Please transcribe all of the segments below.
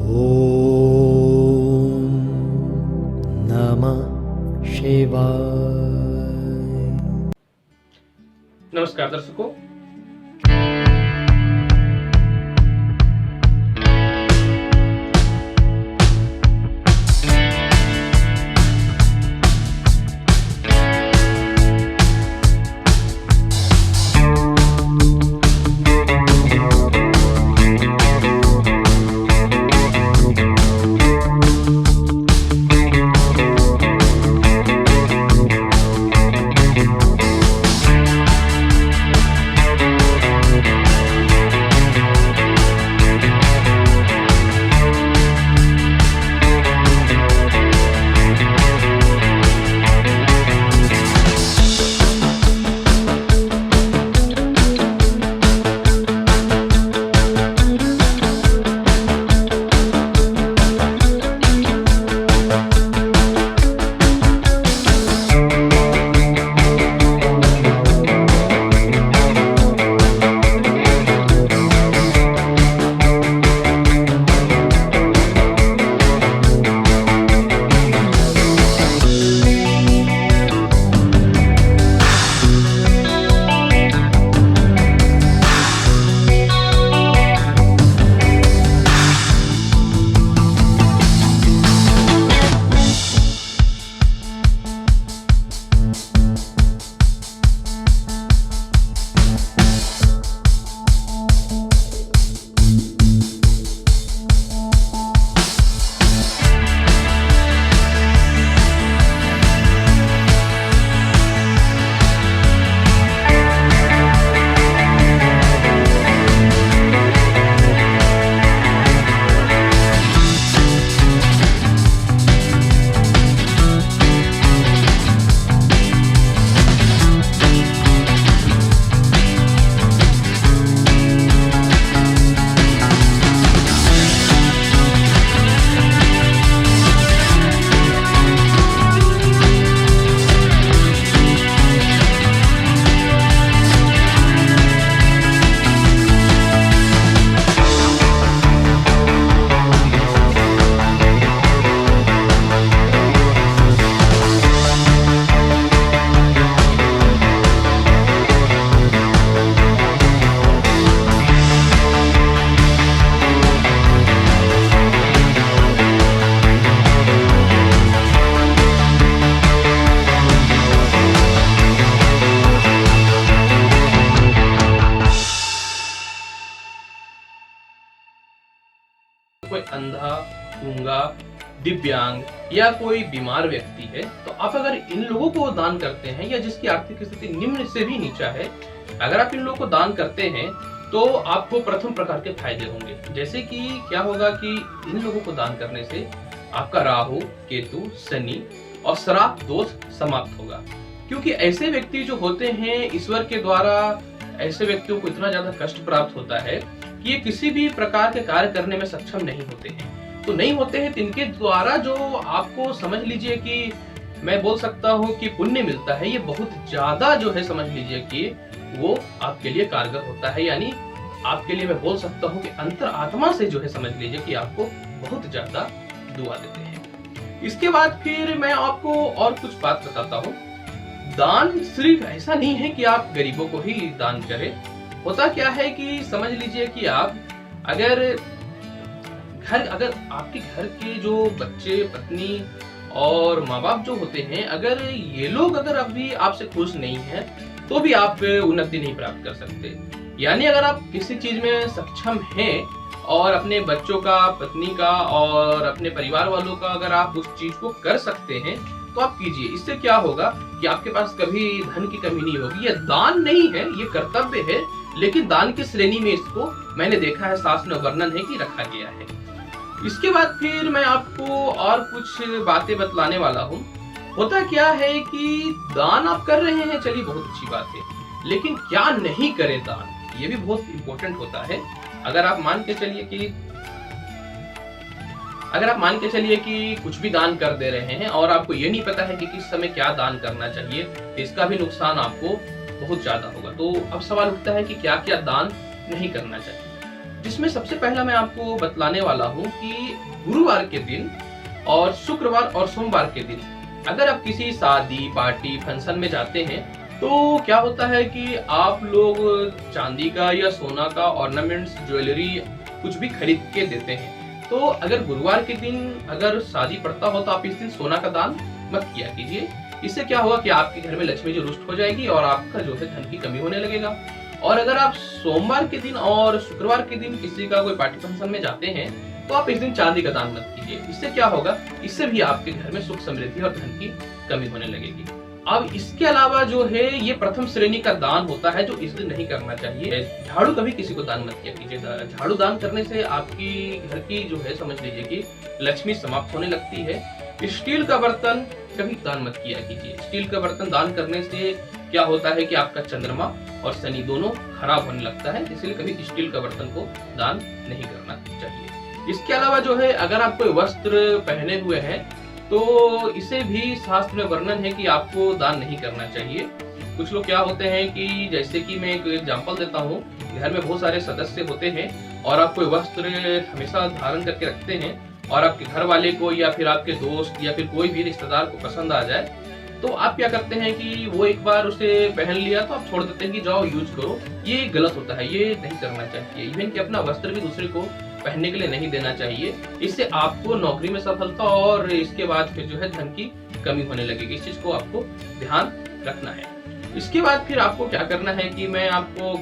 ओम नमः शिवाय। नमस्कार दर्शकों, कोई अंधा, गूंगा, दिव्यांग या कोई बीमार व्यक्ति है, तो आप अगर इन लोगों को दान करते हैं या जिसकी आर्थिक स्थिति निम्न से भी नीचा है, अगर आप इन लोगों को दान करते हैं तो आपको प्रथम प्रकार के फायदे होंगे। जैसे कि क्या होगा कि इन लोगों को दान करने से आपका राहु, केतु, शनि और श्राप दोष समाप्त होगा। क्योंकि ऐसे व्यक्ति जो होते हैं, ईश्वर के द्वारा ऐसे व्यक्तियों को इतना ज्यादा कष्ट प्राप्त होता है कि ये किसी भी प्रकार के कार्य करने में सक्षम नहीं होते हैं। तो नहीं होते हैं, इनके द्वारा जो आपको समझ लीजिए कि मैं बोल सकता हूँ कि पुण्य मिलता है, ये बहुत ज्यादा जो है समझ लीजिए कि वो आपके लिए कारगर होता है। यानी आपके लिए मैं बोल सकता हूँ कि अंतर आत्मा से जो है समझ लीजिए कि आपको बहुत ज्यादा दुआ देते हैं। इसके बाद फिर मैं आपको और कुछ बात बताता हूँ। दान सिर्फ ऐसा नहीं है कि आप गरीबों को ही दान करें। होता क्या है कि समझ लीजिए कि आप अगर आपके घर के जो बच्चे, पत्नी और माँ बाप जो होते हैं, अगर ये लोग अगर अभी आपसे खुश नहीं हैं, तो भी आप उन्नति नहीं प्राप्त कर सकते। यानी अगर आप किसी चीज में सक्षम हैं और अपने बच्चों का, पत्नी का और अपने परिवार वालों का अगर आप उस चीज को कर सकते हैं तो आप कीजिए। इससे क्या होगा कि आपके पास कभी धन की कमी नहीं होगी। ये दान नहीं है, ये कर्तव्य है, लेकिन दान की श्रेणी में इसको मैंने देखा है, शास्त्र में वर्णन है कि रखा गया है। इसके बाद फिर मैं आपको और कुछ बातें बतलाने वाला हूँ। होता क्या है कि दान आप कर रहे हैं, चलिए बहुत अच्छी बात है, लेकिन क्या नहीं करें दान, ये भी बहुत इंपॉर्टेंट होता है। अगर आप मान के चलिए कि कुछ भी दान कर दे रहे हैं और आपको ये नहीं पता है कि किस समय क्या दान करना चाहिए, तो इसका भी नुकसान आपको बहुत ज्यादा होगा। तो अब सवाल उठता है कि क्या क्या दान नहीं करना चाहिए। जिसमें सबसे पहला मैं आपको बतलाने वाला हूँ कि गुरुवार के दिन और शुक्रवार और सोमवार के दिन अगर आप किसी शादी, पार्टी, फंक्शन में जाते हैं तो क्या होता है कि आप लोग चांदी का या सोना का ऑर्नामेंट्स, ज्वेलरी कुछ भी खरीद के देते हैं। तो अगर गुरुवार के दिन अगर शादी पड़ता हो तो आप इस दिन सोना का दान मत किया कीजिए। इससे क्या होगा कि आपके घर में लक्ष्मी जी रुष्ट हो जाएगी और आपका जो है धन की कमी होने लगेगा। और अगर आप सोमवार के दिन और शुक्रवार के दिन किसी का कोई पार्टी फंक्शन में जाते हैं तो आप इस दिन चांदी का दान मत कीजिए। इससे क्या होगा, इससे भी आपके घर में सुख समृद्धि और धन की कमी होने लगेगी। अब इसके अलावा जो है ये प्रथम श्रेणी का दान होता है जो इस दिन नहीं करना चाहिए। झाड़ू कभी किसी को दान मत किया कीजिए। झाड़ू दान करने से आपकी घर की जो है समझ लीजिए कि लक्ष्मी समाप्त होने लगती है। स्टील का बर्तन कभी दान मत किया कीजिए। स्टील का बर्तन दान करने से क्या होता है कि आपका चंद्रमा और शनि दोनों खराब होने लगता है, इसलिए कभी स्टील का बर्तन को दान नहीं करना चाहिए। इसके अलावा जो है अगर आप कोई वस्त्र पहने हुए हैं तो इसे भी शास्त्र में वर्णन है कि आपको दान नहीं करना चाहिए। कुछ लोग क्या होते हैं कि जैसे कि मैं एक एग्जांपल देता हूँ, घर में बहुत सारे सदस्य होते हैं और आप कोई वस्त्र हमेशा धारण करके रखते हैं और आपके घर वाले को या फिर आपके दोस्त या फिर कोई भी रिश्तेदार को पसंद आ जाए तो आप क्या करते हैं कि वो एक बार उसे पहन लिया तो आप छोड़ देते हैं कि जाओ यूज करो। ये गलत होता है, ये नहीं करना चाहिए। इवन कि अपना वस्त्र भी दूसरे को पहनने के लिए नहीं देना चाहिए। इससे आपको नौकरी में सफलता और इसके बाद फिर जो है धन की कमी होने लगेगी। इस चीज को आपको ध्यान रखना है। इसके बाद फिर आपको क्या करना है कि मैं आपको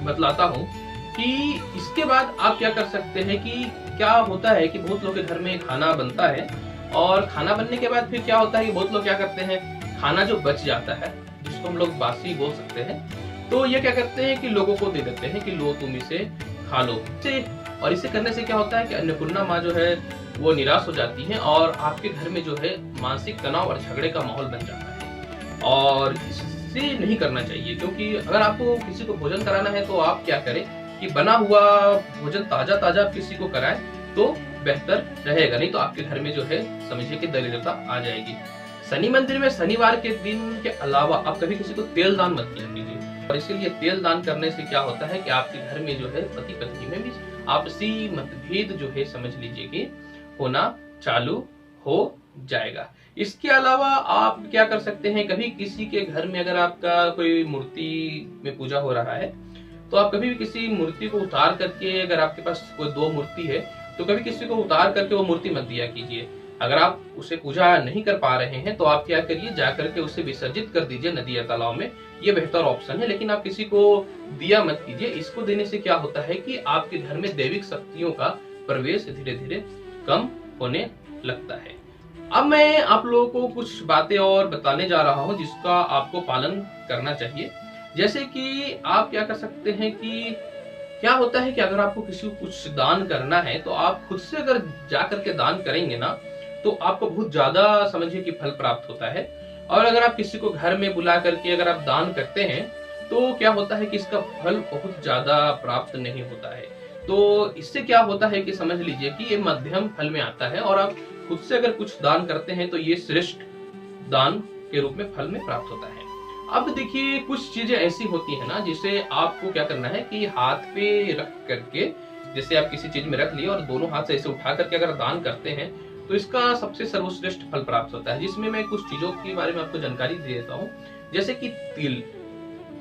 बतलाता हूँ कि इसके बाद आप क्या कर सकते हैं कि क्या होता है कि बहुत लोग के घर में खाना बनता है और खाना बनने के बाद फिर क्या होता है कि बहुत लोग क्या करते हैं, खाना जो बच जाता है जिसको हम लोग बासी बोल सकते हैं, तो ये क्या करते हैं कि लोगों को दे देते हैं कि लो तुम इसे खा लो। और इसे करने से क्या होता है कि अन्नपूर्णा माँ जो है वो निराश हो जाती है और आपके घर में जो है मानसिक तनाव और झगड़े का माहौल बन जाता है। और इसे नहीं करना चाहिए, क्योंकि अगर आपको किसी को भोजन कराना है तो आप क्या करें कि बना हुआ भोजन ताजा ताजा किसी को कराएं तो बेहतर रहेगा। नहीं तो आपके घर में जो है समझिए कि दरिद्रता आ जाएगी। शनि मंदिर में शनिवार के दिन के अलावा आप कभी किसी को तेल दान मत किया कीजिए। और इसीलिए तेल दान करने से क्या होता है कि आपके घर में जो है पति पत्नी में भी आपसी मतभेद जो है समझ लीजिए कि होना चालू हो जाएगा। इसके अलावा आप क्या कर सकते हैं, कभी किसी के घर में अगर आपका कोई मूर्ति में पूजा हो रहा है तो आप कभी भी किसी मूर्ति को उतार करके, अगर आपके पास कोई दो मूर्ति है तो कभी किसी को उतार करके वो मूर्ति मत दिया कीजिए। अगर आप उसे पूजा नहीं कर पा रहे हैं तो आप क्या करिए, जाकर के उसे विसर्जित कर दीजिए नदी या तालाब में। ये बेहतर ऑप्शन है, लेकिन आप किसी को दिया मत कीजिए। इसको देने से क्या होता है कि आपके घर में दैविक शक्तियों का प्रवेश धीरे धीरे कम होने लगता है। अब मैं आप लोगों को कुछ बातें और बताने जा रहा हूं जिसका आपको पालन करना चाहिए। जैसे कि आप क्या कर सकते हैं कि क्या होता है कि अगर आपको किसी को कुछ दान करना है तो आप खुद से अगर जाकर के दान करेंगे ना तो आपको बहुत ज्यादा समझिए कि फल प्राप्त होता है। और अगर आप किसी को घर में बुला करके अगर आप दान करते हैं तो क्या होता है कि इसका फल बहुत ज्यादा प्राप्त नहीं होता है। तो इससे क्या होता है कि समझ लीजिए कि ये मध्यम फल में आता है और आप खुद से अगर कुछ दान करते हैं तो ये श्रेष्ठ दान के रूप में फल में प्राप्त होता है। अब देखिए कुछ चीजें ऐसी होती है ना जिसे आपको क्या करना है कि हाथ पे रख करके, जैसे आप किसी चीज में रख लिए और दोनों हाथ से ऐसे उठा करके अगर दान करते हैं तो इसका सबसे सर्वश्रेष्ठ फल प्राप्त होता है। जिसमें मैं कुछ चीजों के बारे में आपको जानकारी दे देता हूँ, जैसे कि तिल,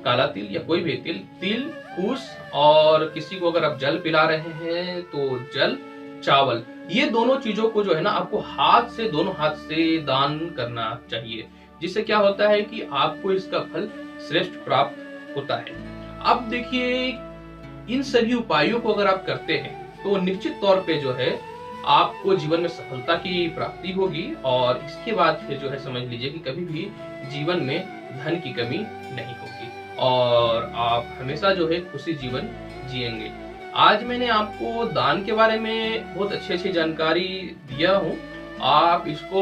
काला तिल या कोई भी तिल, कुश, और किसी को अगर आप जल पिला रहे हैं तो जल, चावल, ये दोनों चीजों को जो है ना आपको दोनों हाथ से दान करना चाहिए। जिससे क्या होता है कि आपको इसका फल श्रेष्ठ प्राप्त होता है। अब देखिए इन सभी उपायों को अगर आप करते हैं तो निश्चित तौर पे जो है आपको जीवन में सफलता की प्राप्ति होगी और इसके बाद फिर जो है समझ लीजिए कि कभी भी जीवन में धन की कमी नहीं होगी और आप हमेशा जो है खुशी जीवन जिएंगे। आज मैंने आपको दान के बारे में बहुत अच्छी जानकारी दिया हूँ। आप इसको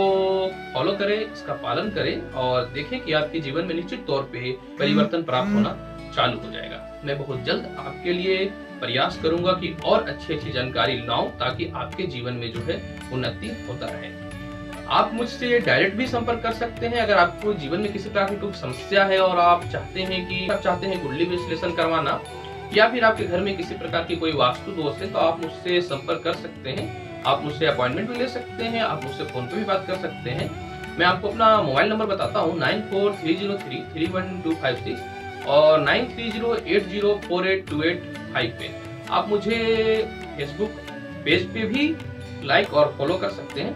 फॉलो करें, इसका पालन करें और देखें कि आपके जीवन में निश्चित तौर पे परिवर्तन प्राप्त होना चालू हो जाएगा। मैं बहुत जल्द आपके लिए प्रयास करूंगा कि और अच्छी जानकारी लाऊं ताकि आपके जीवन में जो है उन्नति होता रहे। आप मुझसे डायरेक्ट भी संपर्क कर सकते हैं। अगर आपको जीवन में किसी प्रकार की कोई समस्या है और आप चाहते हैं कुंडली विश्लेषण करवाना या फिर आपके घर में किसी प्रकार की कोई वास्तु दोष है तो आप मुझसे संपर्क कर सकते हैं। आप मुझसे अपॉइंटमेंट भी ले सकते हैं, आप मुझसे फोन पे भी बात कर सकते हैं। मैं आपको अपना मोबाइल नंबर बताता हूँ 9430331256 और 9308048285 पे। आप मुझे फेसबुक पेज पे भी लाइक और फॉलो कर सकते हैं।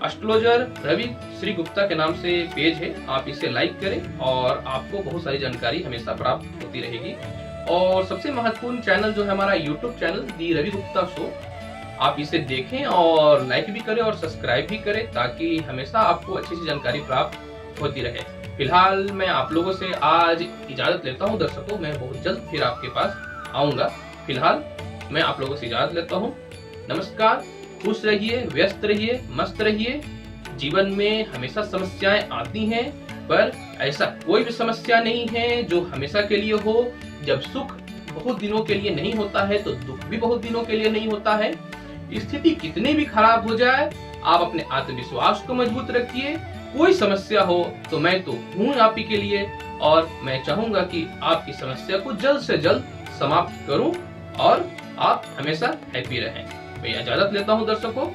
एस्ट्रोलॉजर रवि श्री गुप्ता के नाम से पेज है, आप इसे लाइक करें और आपको बहुत सारी जानकारी हमेशा प्राप्त होती रहेगी। और सबसे महत्वपूर्ण चैनल जो है हमारा यूट्यूब चैनल दी रवि गुप्ता शो, आप इसे देखें और लाइक भी करें और सब्सक्राइब भी करें ताकि हमेशा आपको अच्छी सी जानकारी प्राप्त होती रहे। फिलहाल मैं आप लोगों से आज इजाजत लेता हूं दर्शकों, मैं बहुत जल्द फिर आपके पास आऊंगा। फिलहाल मैं आप लोगों से इजाजत लेता हूं। नमस्कार, खुश रहिए, व्यस्त रहिए, मस्त रहिए। जीवन में हमेशा समस्याएं आती हैं, पर ऐसा कोई भी समस्या नहीं है जो हमेशा के लिए हो। जब सुख बहुत दिनों के लिए नहीं होता है तो दुख भी बहुत दिनों के लिए नहीं होता है। स्थिति कितनी भी खराब हो जाए, आप अपने आत्मविश्वास को मजबूत रखिए। कोई समस्या हो तो मैं तो हूँ आप ही के लिए, और मैं चाहूंगा कि आपकी समस्या को जल्द से जल्द समाप्त करूं और आप हमेशा हैप्पी रहें। मैं इजाजत लेता हूं दर्शकों।